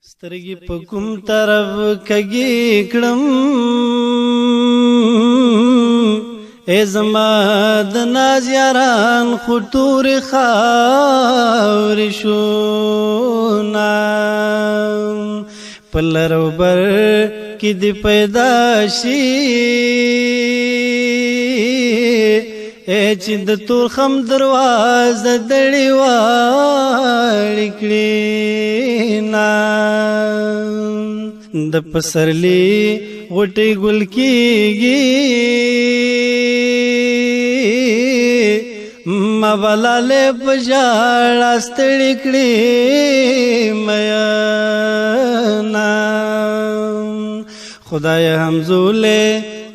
سترګې په کوم طرف کږې کړم ای زما د ناز یاران خو تورې خاورې شونا په لر او بر کې دې پیدا شي چې د تورخم دروازه دړې واړې کړې نا د پسرلی غوټې ګل کېږي ما بلالې په ژړا ستړې کړې مینا خدای همزولې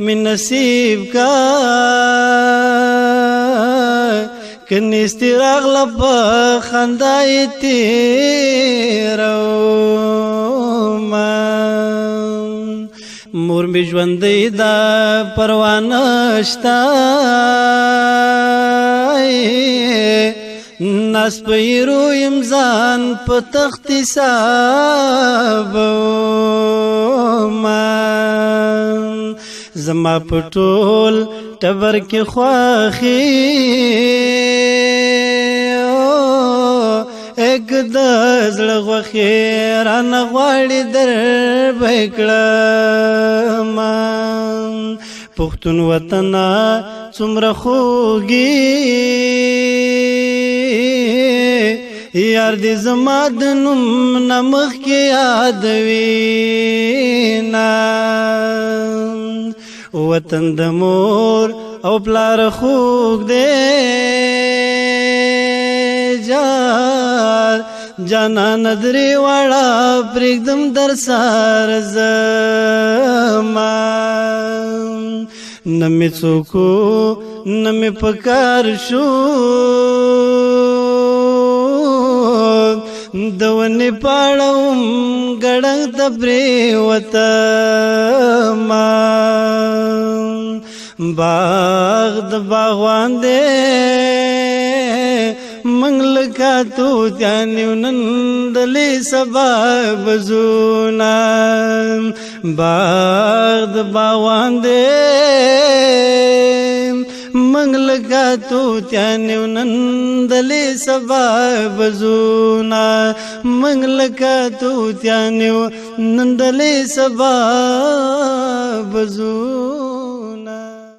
من نصیب کا کنی استراغ لپا خندای تیرو مور می ژوندۍ دا پروانه شتا ناس پیرو امزان په تخت حسابو زما پټول ټبر کې خواخي اګ د زړه غوخي رانه غواړي در بکړم پښتون وطن څومره خوږي یار دې زما د نوم نمخ کې یادوي وطن د مور او پلار خوږ دی جانا ندری واړه پرېږدم در سر زما نه مې څوک نه مې پکار شو د ونې پاړم ګړنګ ته پرېوتمه باغ د باغوان دی منګلکا توتیانیو نندلې سبا بزونا باغ د باغوان دی منګلکا توتیانیو نندلې سبا بزونا منګلکا توتیانیو نندلې سبا بزونا